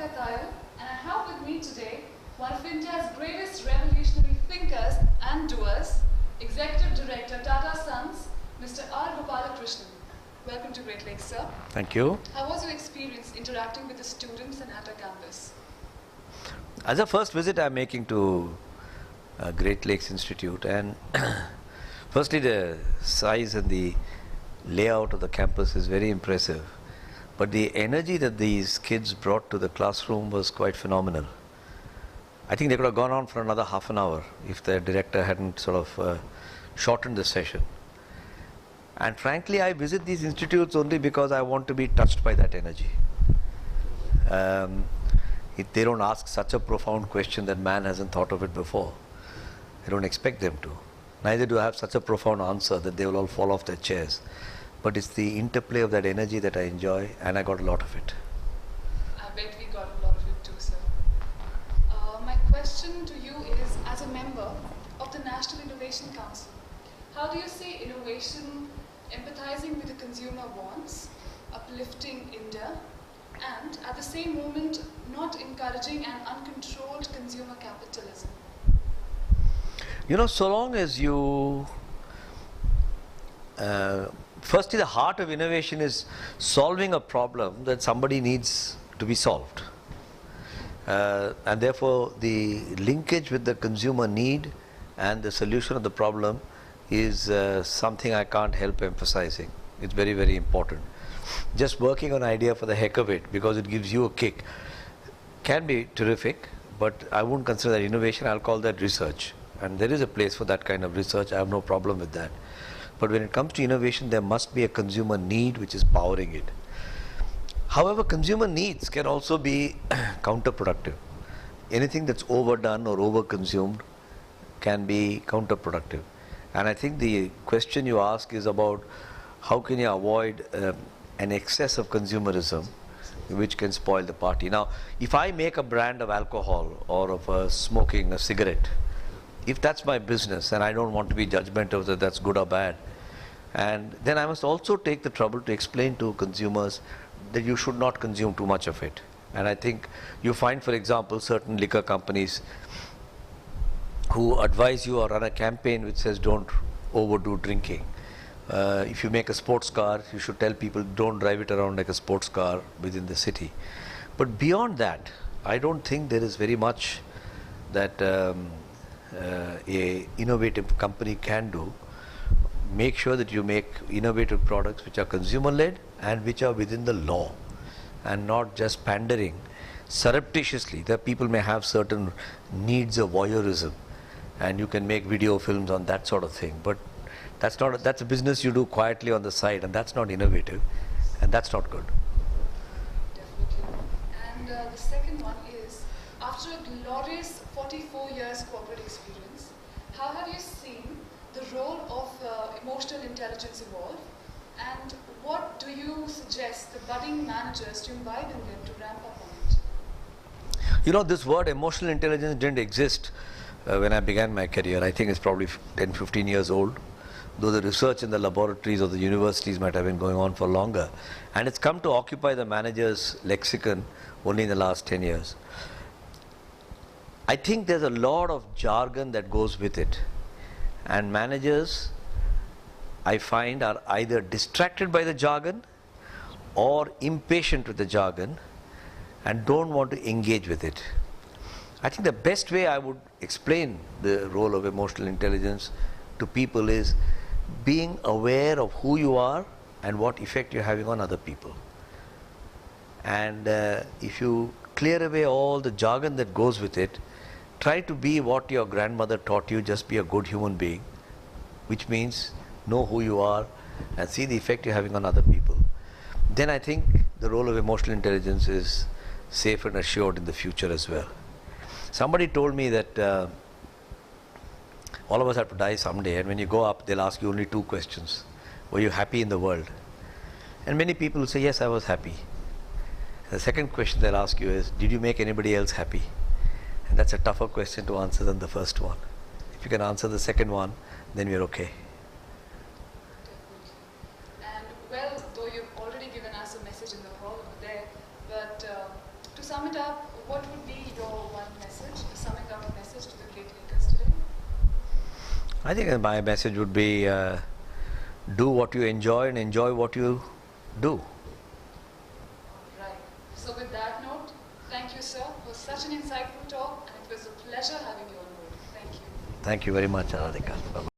and I have with me today one of India's greatest revolutionary thinkers and doers, Executive Director, Tata Sons, Mr.R.Gopalakrishnan. Welcome to Great Lakes, sir. Thank you. How was your experience interacting with the students and at our campus? As a first visit I'm making to Great Lakes Institute, and firstly the size and the layout of the campus is very impressive. But the energy that these kids brought to the classroom was quite phenomenal. I think they could have gone on for another half an hour if the director hadn't sort of shortened the session. And frankly, I visit these institutes only because I want to be touched by that energy. If they don't ask such a profound question that man hasn't thought of it before, I don't expect them to. Neither do I have such a profound answer that they will all fall off their chairs. But it's the interplay of that energy that I enjoy, and I got a lot of it. I bet we got a lot of it too, sir. My question to you is, as a member of the National Innovation Council, how do you see innovation empathizing with the consumer wants, uplifting India, and at the same moment not encouraging an uncontrolled consumer capitalism? You know, so long as you firstly, the heart of innovation is solving a problem that somebody needs to be solved. And therefore, the linkage with the consumer need and the solution of the problem is something I can't help emphasizing. It's very, very important. Just working on an idea for the heck of it because it gives you a kick can be terrific, but I wouldn't consider that innovation. I'll call that research. And there is a place for that kind of research. I have no problem with that. But when it comes to innovation, there must be a consumer need which is powering it. However, consumer needs can also be counterproductive. Anything that's overdone or overconsumed can be counterproductive. And I think the question you ask is about how can you avoid an excess of consumerism which can spoil the party. Now, if I make a brand of alcohol or of smoking a cigarette, if that's my business and I don't want to be judgmental whether that's good or bad, and then I must also take the trouble to explain to consumers that you should not consume too much of it. And I think you find, for example, certain liquor companies who advise you or run a campaign which says don't overdo drinking. If you make a sports car, you should tell people don't drive it around like a sports car within the city. But beyond that, I don't think there is very much that a innovative company can do. Make sure that you make innovative products which are consumer led and which are within the law and not just pandering surreptitiously. That people may have certain needs of voyeurism and you can make video films on that sort of thing, but that's a business you do quietly on the side, and that's not innovative, and that's not good. Definitely. And the second one is, after a glorious 44 years corporate experience, how have you seen the role of emotional intelligence evolve, and what do you suggest the budding managers to imbibe in them to ramp up on it? You know, this word emotional intelligence didn't exist when I began my career. I think it's probably 10-15 years old, though the research in the laboratories of the universities might have been going on for longer, and it's come to occupy the manager's lexicon only in the last 10 years. I think there's a lot of jargon that goes with it, and managers, I find, are either distracted by the jargon or impatient with the jargon and don't want to engage with it. I think the best way I would explain the role of emotional intelligence to people is being aware of who you are and what effect you're having on other people. And if you clear away all the jargon that goes with it, try to be what your grandmother taught you, just be a good human being, which means know who you are and see the effect you're having on other people. Then I think the role of emotional intelligence is safe and assured in the future as well. Somebody told me that all of us have to die someday, and when you go up, they'll ask you only two questions. Were you happy in the world? And many people will say, yes, I was happy. The second question they'll ask you is, did you make anybody else happy? And that's a tougher question to answer than the first one. If you can answer the second one, then we're okay. Definitely. And well, though you've already given us a message in the hall over there, but to sum it up, what would be your one message, summing up message to the great leaders today? I think my message would be do what you enjoy and enjoy what you do. Right. So with that note, thank you, sir, for such an insightful talk, and it was a pleasure having you on board. Thank you. Thank you very much, Aradhika. Bye-bye.